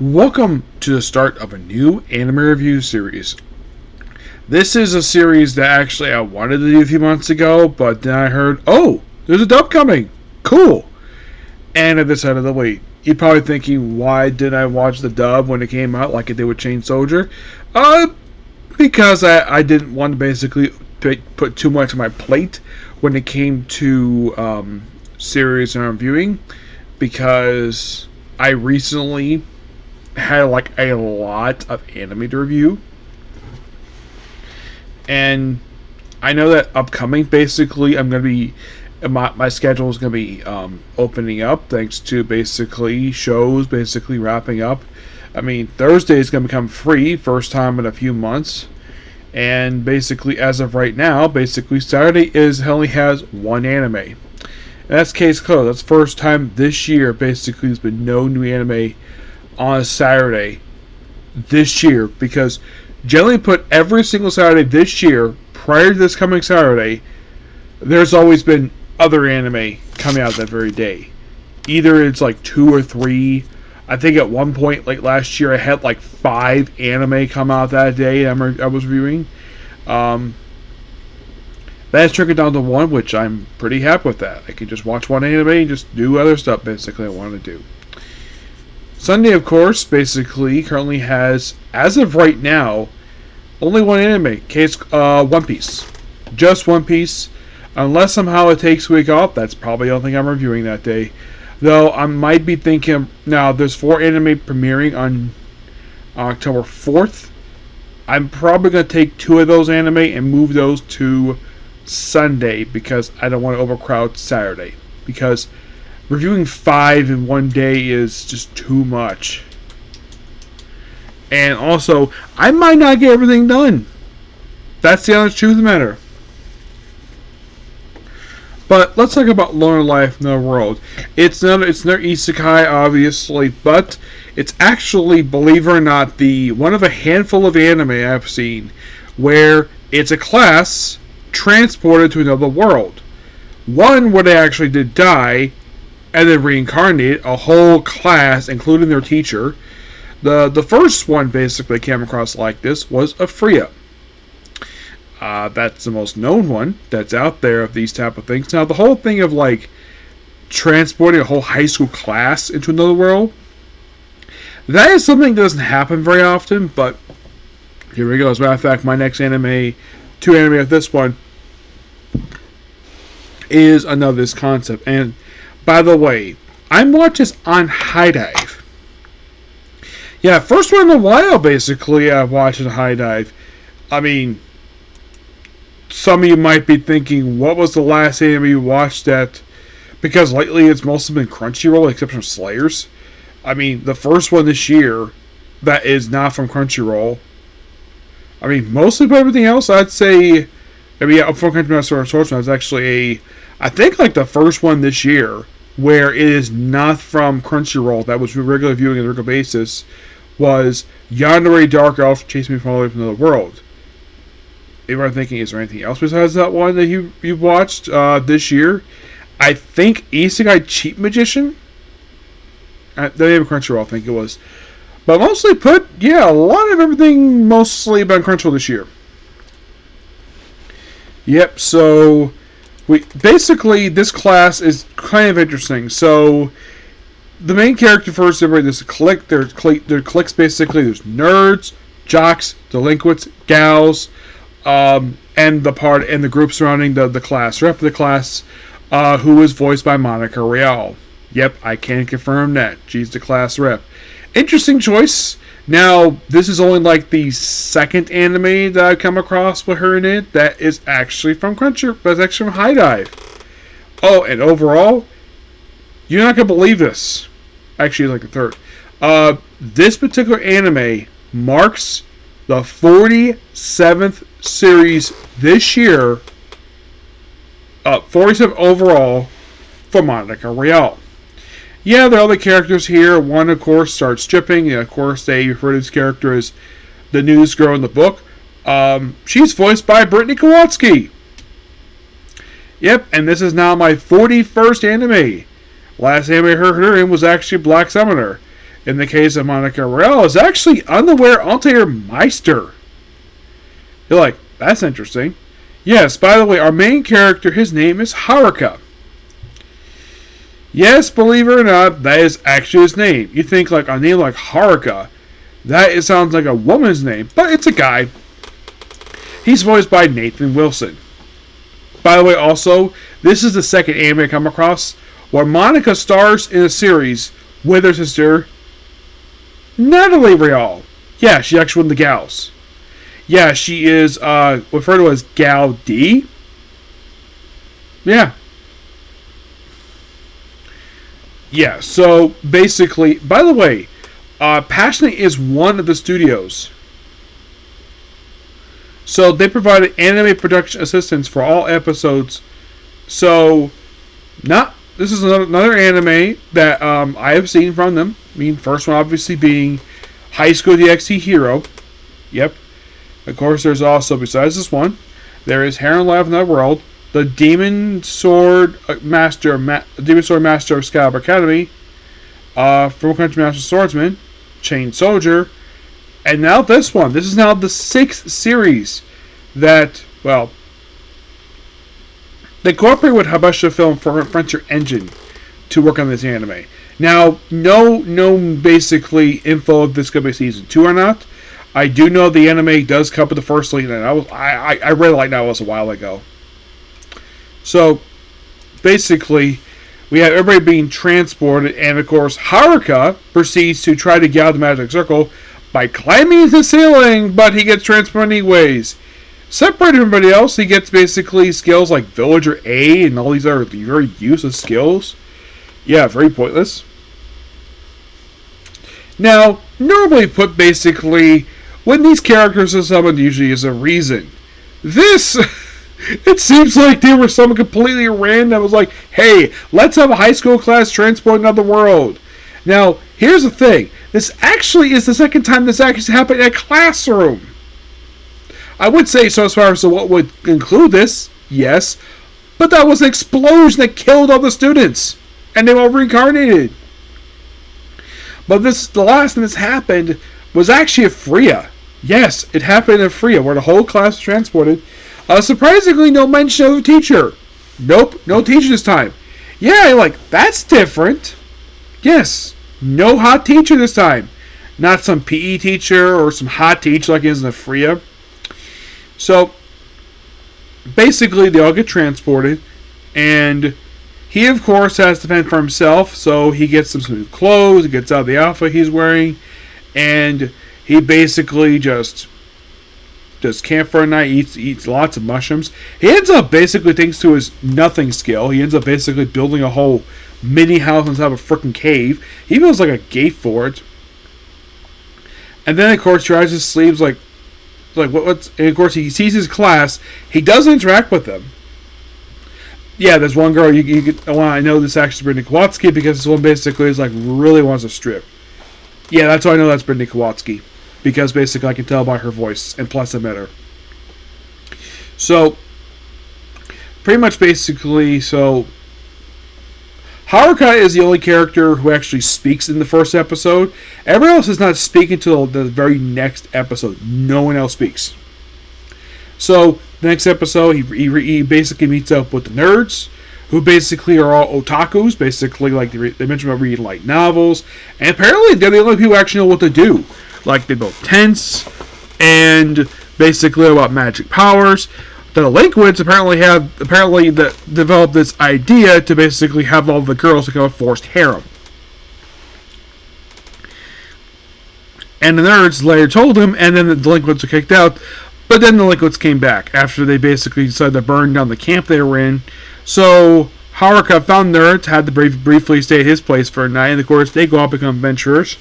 Welcome to the start of a new anime review series. This is a series that actually I wanted to do a few months ago, but then I heard, oh, there's a dub coming. Cool. And I decided to wait. You're probably thinking, why didn't I watch the dub when it came out like I did with Chain Soldier? Because I didn't want to basically put too much on my plate when it came to series and reviewing. Because I recently had like a lot of anime to review, and I know that upcoming, basically, I'm gonna be my schedule is gonna be opening up thanks to basically shows basically wrapping up. I mean, Thursday is gonna become free, first time in a few months, and basically as of right now, basically Saturday only has one anime. And that's case closed. That's the first time this year basically there's been no new anime on a Saturday this year, because generally put every single Saturday this year prior to this coming Saturday there's always been other anime coming out that very day. Either it's like 2 or 3. I think at one point like last year I had like 5 anime come out that day I was reviewing. That's trickled down to 1, which I'm pretty happy with that. I can just watch one anime and just do other stuff basically I want to do. Sunday, of course, basically currently has, as of right now, only one anime. One Piece. Just One Piece. Unless somehow it takes a week off, that's probably the only thing I'm reviewing that day. Though I might be thinking, now there's 4 anime premiering on October 4th. I'm probably going to take 2 of those anime and move those to Sunday because I don't want to overcrowd Saturday. Because reviewing 5 in one day is just too much. And also, I might not get everything done. That's the honest truth of the matter. But let's talk about Lore Life in the World. It's another isekai, obviously, but it's actually, believe it or not, one of a handful of anime I've seen where it's a class transported to another world. One where they actually did die and then reincarnate a whole class, including their teacher. The first one basically came across like this was Afria. That's the most known one that's out there of these type of things. Now, the whole thing of like transporting a whole high school class into another world, that is something that doesn't happen very often, but here we go. As a matter of fact, my next anime, 2 anime of this one, is another this concept. And by the way, I'm watching this on HIDIVE. Yeah, first one in a while, basically, I've watched on HIDIVE. I mean, some of you might be thinking, what was the last anime you watched that? Because lately it's mostly been Crunchyroll, except for Slayers. I mean, the first one this year that is not from Crunchyroll. I mean, mostly for everything else, I'd say, maybe from Crunchyroll Source, was actually I think like the first one this year where it is not from Crunchyroll that was regularly viewing on a regular basis was Yandere Dark Elf Chase Me From All the Way From Another World. If you're thinking, is there anything else besides that one that you've watched this year? I think Isekai Cheat Magician. The name of Crunchyroll, I think it was. But mostly put, yeah, a lot of everything mostly about Crunchyroll this year. Yep, so basically this class is kind of interesting. So the main character first, there's a clique. There are cliques basically. There's nerds, jocks, delinquents, gals, and the group surrounding the class. Rep of the class, who is voiced by Monica Rial. Yep, I can confirm that she's the class rep. Interesting choice. Now, this is only like the second anime that I've come across with her in it that is actually from Crunchyroll, but it's actually from HIDIVE. Oh, and overall, you're not going to believe this. Actually, like the third. This particular anime marks the 47th series this year, 47 overall, for Monica Rial. Yeah, there are other characters here. One, of course, starts stripping. And of course, they refer to this character as the news girl in the book. She's voiced by Brittany Kowalski. Yep, and this is now my 41st anime. Last anime I heard her in was actually Black Summoner. In the case of Monica Royale, is actually Unaware Altair Meister. You're like, that's interesting. Yes, by the way, our main character, his name is Haruka. Yes, believe it or not, that is actually his name. You think like a name like Haruka, it sounds like a woman's name, but it's a guy. He's voiced by Nathan Wilson. By the way, also, this is the second anime I come across where Monica stars in a series with her sister, Natalie Rial. Yeah, she actually won the Gals. Yeah, she is referred to as Gal D. Yeah. Yeah, so basically, by the way, Passionate is one of the studios. So they provided anime production assistance for all episodes. So, this is another anime that I have seen from them. I mean, first one obviously being High School DxD Hero. Yep. Of course, there's also, besides this one, there is Heron Live in that World, the Demon Sword Master of Scalp Academy, Full Country Master Swordsman, Chain Soldier, and now this one. This is now the 6th series that, well, they cooperate with Habesha Film Frontier Engine to work on this anime. Now, no basically info if this could be season 2 or not. I do know the anime does come with the first lead, and I read light novels a while ago. So, basically, we have everybody being transported, and of course, Haruka proceeds to try to get out of the magic circle by climbing the ceiling, but he gets transported anyways. Separated from everybody else, he gets basically skills like Villager A and all these other very useless skills. Yeah, very pointless. Now, normally put basically, when these characters are summoned, usually is a reason. This, it seems like they were someone completely random that was like, hey, let's have a high school class transport another world. Now, here's the thing. This actually is the second time this actually happened in a classroom. I would say so as far as what would include this, yes. But that was an explosion that killed all the students. And they were reincarnated. But the last time this happened was actually at Freya. Yes, it happened at Freya, where the whole class was transported. Surprisingly, no mention of a teacher. Nope, no teacher this time. Yeah, you're like, that's different. Yes, no hot teacher this time. Not some PE teacher or some hot teacher like it is in the Freya. So, basically, they all get transported. And he, of course, has to fend for himself. So, he gets some new clothes. He gets out of the outfit he's wearing. And he basically just camp for a night, eats lots of mushrooms. He ends up basically, thanks to his nothing skill, he ends up basically building a whole mini house inside of a freaking cave. He builds like a gate for it. And then, of course, he tries his sleeves and of course, he sees his class. He does interact with them. Yeah, there's one girl, I know this actually is Brittany Kowalski, because this one basically is like, really wants to strip. Yeah, that's how I know that's Brittany Kowalski. Because basically I can tell by her voice, and plus I met her. So, pretty much basically, Haruka is the only character who actually speaks in the first episode. Everyone else is not speaking until the very next episode. No one else speaks. So, the next episode, he basically meets up with the nerds, who basically are all otakus. Basically, like they mentioned about reading light novels. And apparently, they're the only people who actually know what to do. Like, they build tents, and basically about magic powers. The delinquents apparently developed this idea to basically have all the girls become a forced harem. And the nerds later told him, and then the delinquents were kicked out. But then the delinquents came back after they basically decided to burn down the camp they were in. So Haruka found nerds, had to briefly stay at his place for a night, and of course they go out and become adventurers.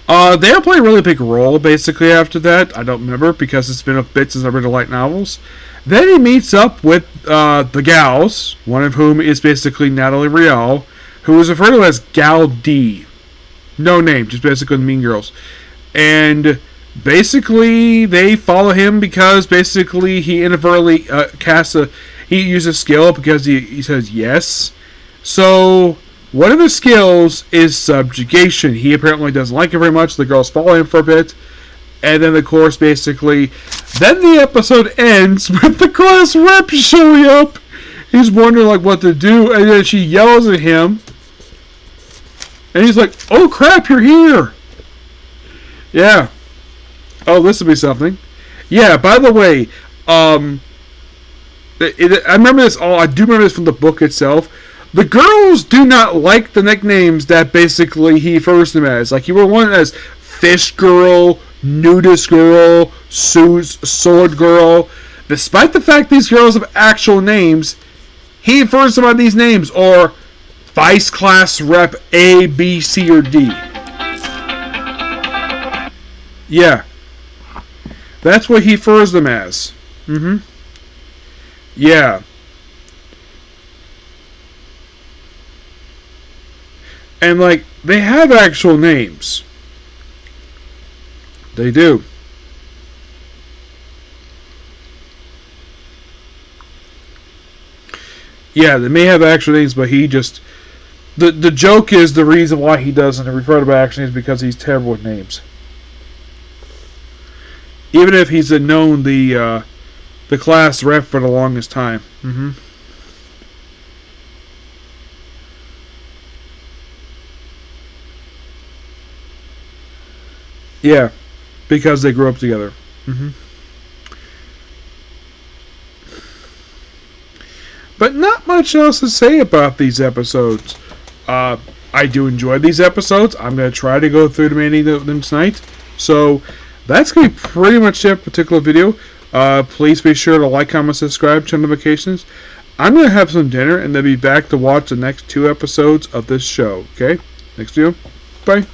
They don't play a really big role, basically, after that. I don't remember, because it's been a bit since I read the light novels. Then he meets up with the gals, one of whom is basically Natalie Rial, who is referred to as Gal D. No name, just basically the Mean Girls. And basically, they follow him because basically he inadvertently he uses skill because he says yes. So One of the skills is subjugation. He apparently doesn't like it very much. The girls follow him for a bit. And then, of course, basically, then the episode ends with the class rep showing up. He's wondering, like, what to do. And then she yells at him. And he's like, oh, crap, you're here. Yeah. Oh, this will be something. Yeah, by the way, I remember this all. I do remember this from the book itself. The girls do not like the nicknames that basically he refers them as. Like, he were one as Fish Girl, Nudist Girl, Sword Girl. Despite the fact these girls have actual names, he refers them by these names, or Vice Class Rep A, B, C, or D. Yeah. That's what he refers them as. Yeah. And, like, they have actual names. They do. Yeah, they may have actual names, but he just... The joke is the reason why he doesn't refer to by actual names because he's terrible with names. Even if he's known the class rep for the longest time. Yeah, because they grew up together. But not much else to say about these episodes. I do enjoy these episodes. I'm going to try to go through many of them tonight. So that's going to be pretty much that particular video. Please be sure to like, comment, subscribe, turn notifications. I'm going to have some dinner and then be back to watch the next 2 episodes of this show. Okay? Next video. Bye.